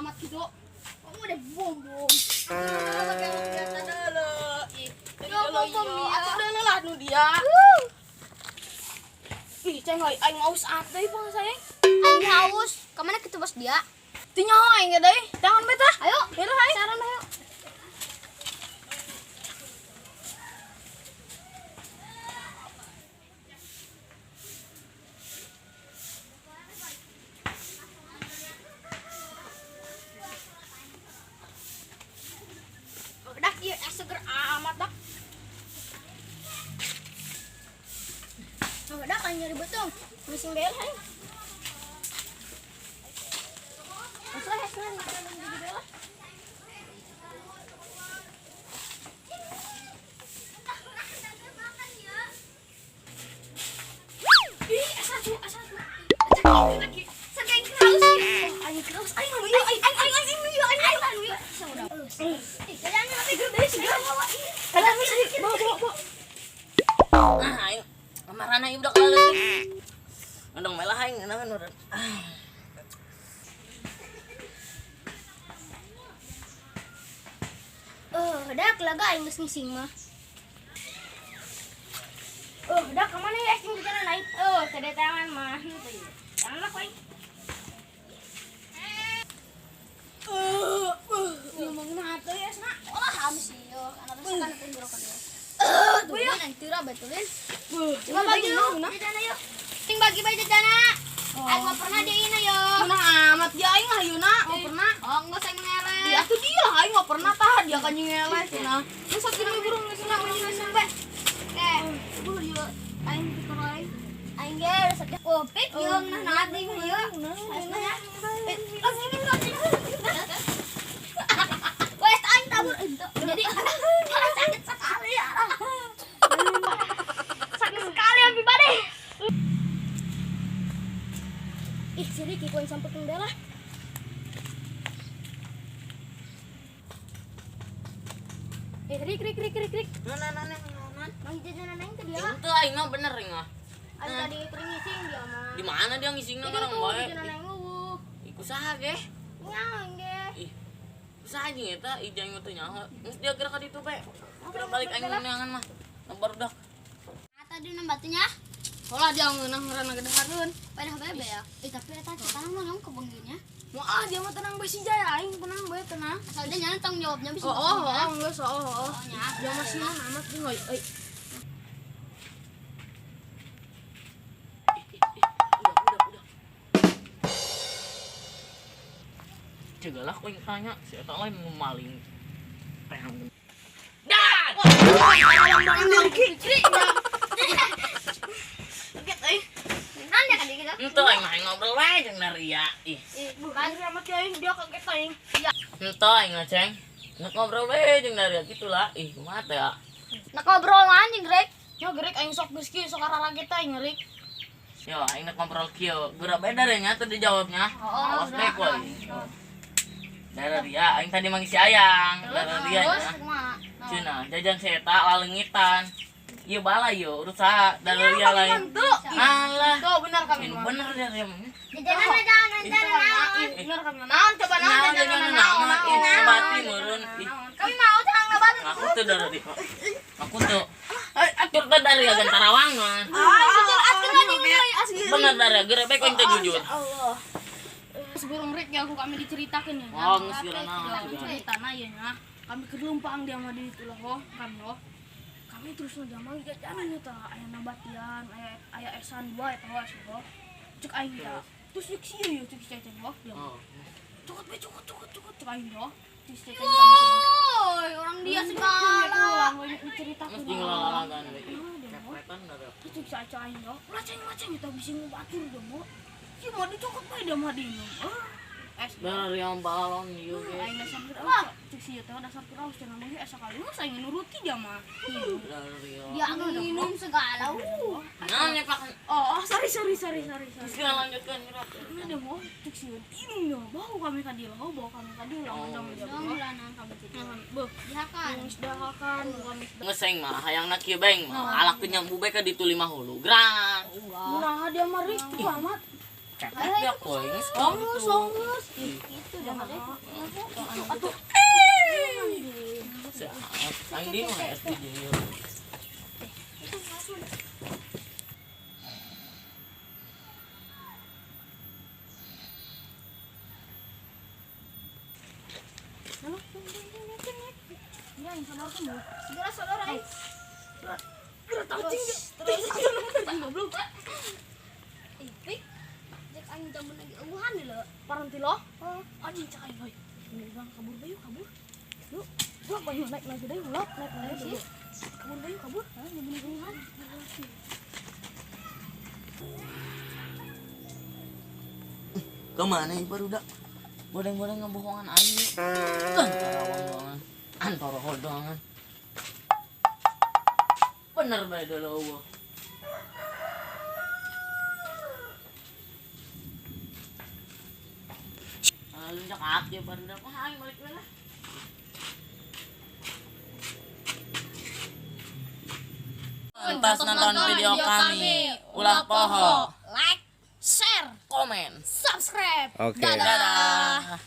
amat gitu. Kamu udah bom. Biasa dulu. Aku udah lelah nu dia. Ih, ceng aing aus atuh pang sayang. Aing haus. Kemana kita bos dia? Tinya aing ge deui. Tangan beta. Ayo, Yaudah aing. saran ayo. Dak ieu seger amat dak. Dak aing nyari betung. Mising bel aing. Aing amarana ieu budak leutik. Ndong melah aing naon urang. Dak laga aing geus ngising mah. Dak kemana ya asing bicara naik? Tadi tangan mah. Jangan lah aing. Ngomongin atuh ya, Sna. Olah habis ieu. Kana bisa kana teh burokan dia. Tuh ya aing tira betulin. Coba bagi lu. Jajana yuk. Ting bagi-bagi jajana. Aing mah pernah diin ayo. Mana amat dia aing mah ayeuna, mau pernah. Oh, enggak saya mengelek. Dia tuh dia aing mah pernah tah dia kan ngeleh cenah. Geus sakieu burung geus na mun SMP. Beuh dia aing pikir aing. Aing ge sakit kopik jeung nah nanti mah ieu. Wes aing tabur entuk. Jadi sakit sekali ya. Sakit sekali abi bade. Ih, si Riki kuing sampai kendala. Rik. Naon. Mang jajanan aing teh dia. Itu aing mah bener aing mah. Aing tadi kering ngising dia mah. Di mana dia ngisingna Jadi barang tuh bae. jajanan aing eueuh. Iku saha ge? Nyaang ge. Ih. Saha jeung eta ijang teh nyaho. Geus dia gerak ka ditu bae. Kira balik aing neangan mah. Lembar dah. Ata dina batunya. Olah dia ngeunah ngarana gedehareun. Pada bebe ya. Tapi eta tanang mah ngom kebenginya. Moal dia mah tenang bae si Jaya aing tenang bae tenang. Asal dia nyalan tanggung jawabnya bisa. Geus nya. Dia masih amat jeung euy. Udah. Cegalah ku tanya, si eta lain mau maling. Pengen. Dan. Nanya kan dia gitu. Ente aing mah ngobrol wae jeung Naria. Ih. Bukan amat dia kaget aing. Ente aing ngaceng. Nak ngobrol wae jeung Naria gitulah. Ih, kumaha teh ya? Nak ngobrol anjing Greg. Ya gerik aing sok geus kieu sok arah lagi teh ngerik. Yo, aing nak ngobrol kieu. Geura beda deh nya teh dijawabnya. Awas bae koy. Dari dia, aing tadi mangisi ayang. Dari dia nya. Cina, jajan seta lalengitan. Ieu bala ieu urusan dari dia lain. Alah. Tuh benar kami Ini mah. bener dia dia. Jangan. Bener kami naon coba naon Nah, jajanan naon naon. ih ngebati meureun. Ih, Kami mau jangan ngebantu. aku tuh dari dia. Aku tuh. Atur teh dari agan Tarawang mah. Bener dari geura bae koing teh jujur. Allah. Sebelum Rick ya aku kami diceritakan ya. Oh, geus geura naon. Ceritana ya nya. Kami kelumpang dia mah di itu loh, kan loh. Kami terus ngejamang jajanan eta aya nabatian, aya esan 2 eta wae loh. Cek aing teh. Terus cek sieu ya cek cecen loh. Oh. Cukut cek aing loh. Terus cecen Woi, orang dia segala. diceritakan. Mesti ngelalagan we. Kepretan da. Terus cek caca aing loh. Laceng eta bisa ngubatur deh, Mo. Si mau dicokot bae dia mah dinum. Dari yang balon ieu ge. Aing dasar kiraos, cek sieu teh dasar kiraos cenah mah asa kali mah aing nuruti dia mah. Dari yang. Dia minum segala. Naon ya Pak? Oh, sorry. Terus kita lanjutkan gerak. Ini deh mau cek sieu ini ya, bau kami ka dieu, bau kami ka dieu lamun jam dia. Bulanan kami jadi. Beuh, Dihakan. geus dahakan kami. Ngeseng mah hayangna kieu beng mah alak teh nyambu bae ka ditu 5 hulu. Gran. Kumaha dia mah Rik tuh amat. Cekek boy. Ini Songus. Itu jangan deh. Atuh. Aing di mah SDJ. Ya, yang sama kamu. Segera saudara. Terus goblok. Ipik. Cek aing jamun lagi eueuhan deui lo. Paranti lo. Anjing cak aing euy. Ini bang kabur bae yuk, kabur. Yuk. Gua banyak naik lagi deh, ulap naik lagi sih. Kabur bae yuk, kabur. Hah, nyembunyi-nyembunyian. Kemana ini barudak? Bodeng-bodeng ngebohongan aing. Antara bohongan. Antara hodongan. Bener bae dulu eueuh. Lunjak ati barudak mah aing balik we lah. Lantas nonton video kami. Ulah poho. Like, share, Komen. subscribe. Oke. Dadah. Dadah.